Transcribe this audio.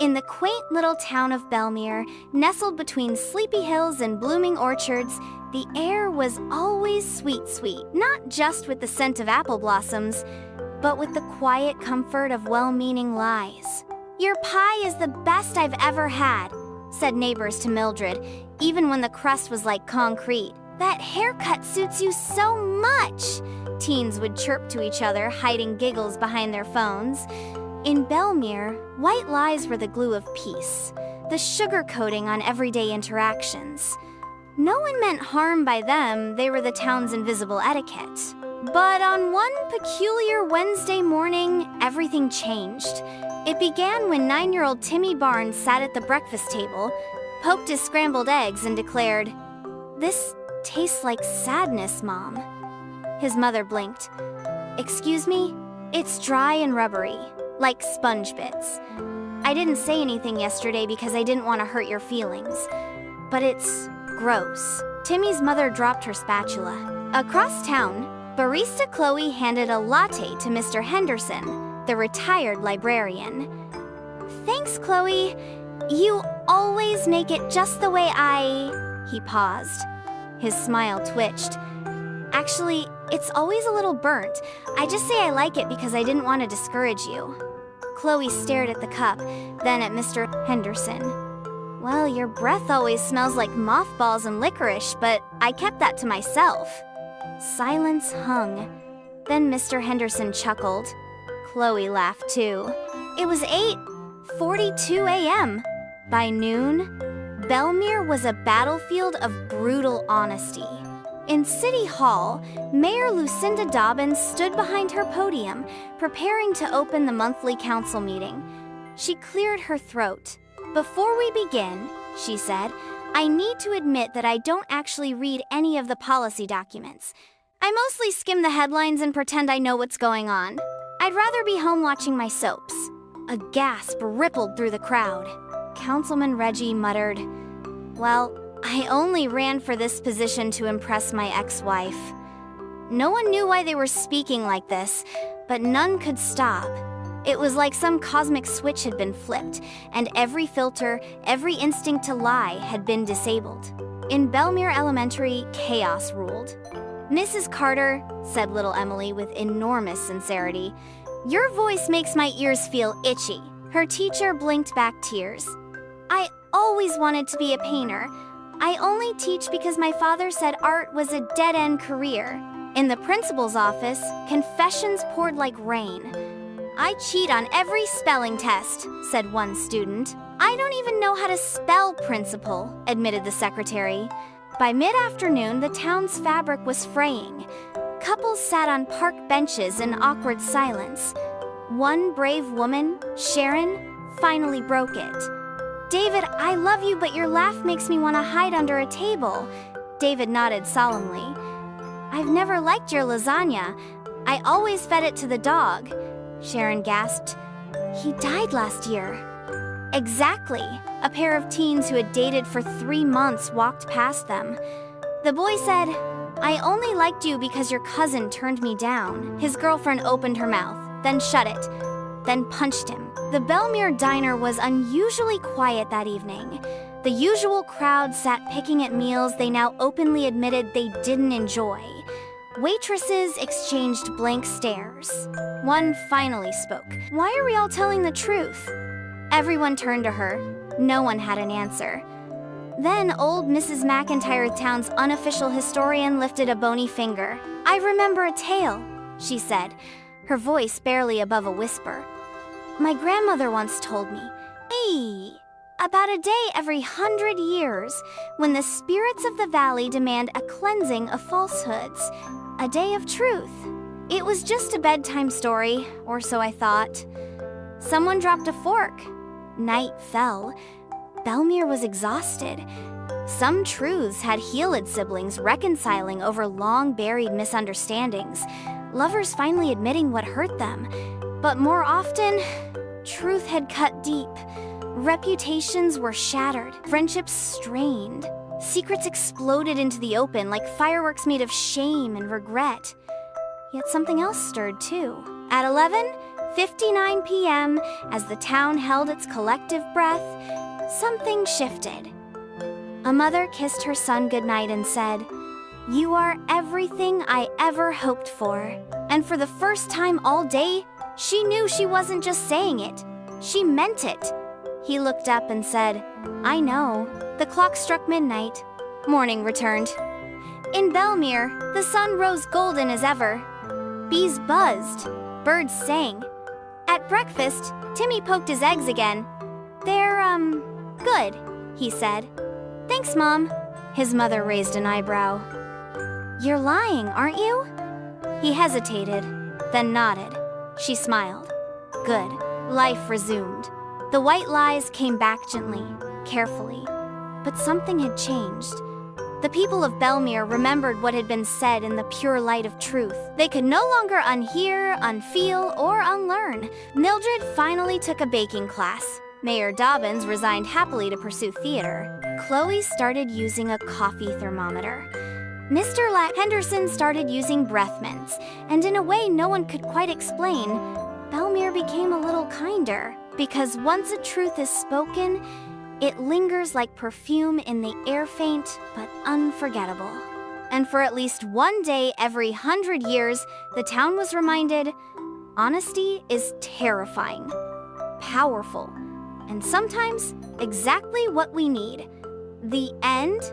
In the quaint little town of Belmere, nestled between sleepy hills and blooming orchards, the air was always sweet, not just with the scent of apple blossoms, but with the quiet comfort of well-meaning lies. "Your pie is the best I've ever had," said neighbors to Mildred, even when the crust was like concrete. "That haircut suits you so much," teens would chirp to each other, hiding giggles behind their phones. In Belmere, white lies were the glue of peace, the sugar coating on everyday interactions. No one meant harm by them, they were the town's invisible etiquette. But on one peculiar Wednesday morning, everything changed. It began when 9-year-old Timmy Barnes sat at the breakfast table, poked his scrambled eggs, and declared, "This tastes like sadness, Mom." His mother blinked. "Excuse me? It's dry and rubbery, like sponge bits. I didn't say anything yesterday because I didn't want to hurt your feelings. But it's gross." Timmy's mother dropped her spatula. Across town, barista Chloe handed a latte to Mr. Henderson, the retired librarian. "Thanks, Chloe. You always make it just the way He paused. His smile twitched. "Actually, it's always a little burnt. I just say I like it because I didn't want to discourage you." Chloe stared at the cup, then at Mr. Henderson. "Well, your breath always smells like mothballs and licorice, but I kept that to myself." Silence hung. Then Mr. Henderson chuckled. Chloe laughed too. It was 8:42 a.m. By noon, Belmere was a battlefield of brutal honesty. In City Hall, Mayor Lucinda Dobbins stood behind her podium, preparing to open the monthly council meeting. She cleared her throat. "Before we begin," she said, "I need to admit that I don't actually read any of the policy documents. I mostly skim the headlines and pretend I know what's going on. I'd rather be home watching my soaps." A gasp rippled through the crowd. Councilman Reggie muttered, "Well, I only ran for this position to impress my ex-wife." No one knew why they were speaking like this, but none could stop. It was like some cosmic switch had been flipped, and every filter, every instinct to lie had been disabled. In Belmere Elementary, chaos ruled. "Mrs. Carter," said little Emily with enormous sincerity, "your voice makes my ears feel itchy." Her teacher blinked back tears. "I always wanted to be a painter. I only teach because my father said art was a dead-end career." In the principal's office, confessions poured like rain. "I cheat on every spelling test," said one student. "I don't even know how to spell principal," admitted the secretary. By mid-afternoon, the town's fabric was fraying. Couples sat on park benches in awkward silence. One brave woman, Sharon, finally broke it. "David, I love you, but your laugh makes me want to hide under a table." David nodded solemnly. "I've never liked your lasagna. I always fed it to the dog." Sharon gasped. "He died last year." Exactly. A pair of teens who had dated for 3 months walked past them. The boy said, "I only liked you because your cousin turned me down." His girlfriend opened her mouth, then shut it, then punched him. The Belmere diner was unusually quiet that evening. The usual crowd sat picking at meals they now openly admitted they didn't enjoy. Waitresses exchanged blank stares. One finally spoke. "Why are we all telling the truth?" Everyone turned to her. No one had an answer. Then old Mrs. McIntyre, the town's unofficial historian, lifted a bony finger. "I remember a tale," she said, her voice barely above a whisper. "My grandmother once told me, about a day every 100 years, when the spirits of the valley demand a cleansing of falsehoods, a day of truth." It was just a bedtime story, or so I thought. Someone dropped a fork. Night fell. Belmere was exhausted. Some truths had healed siblings reconciling over long-buried misunderstandings, lovers finally admitting what hurt them. But more often, truth had cut deep. Reputations were shattered, friendships strained. Secrets exploded into the open like fireworks made of shame and regret. Yet something else stirred too. At 11, 59 p.m., as the town held its collective breath, something shifted. A mother kissed her son goodnight and said, "You are everything I ever hoped for." And for the first time all day, she knew she wasn't just saying it. She meant it. He looked up and said, "I know." The clock struck midnight. Morning returned. In Belmere, the sun rose golden as ever. Bees buzzed. Birds sang. At breakfast, Timmy poked his eggs again. "They're, good," he said. "Thanks, Mom." His mother raised an eyebrow. "You're lying, aren't you?" He hesitated, then nodded. She smiled. Good. Life resumed. The white lies came back gently, carefully. But something had changed. The people of Belmere remembered what had been said in the pure light of truth. They could no longer unhear, unfeel, or unlearn. Mildred finally took a baking class. Mayor Dobbins resigned happily to pursue theater. Chloe started using a coffee thermometer. Mr. Henderson started using breath mints, and in a way no one could quite explain, Belmere became a little kinder, because once a truth is spoken, it lingers like perfume in the air, faint but unforgettable. And for at least one day every 100 years, the town was reminded, honesty is terrifying, powerful, and sometimes exactly what we need. The end.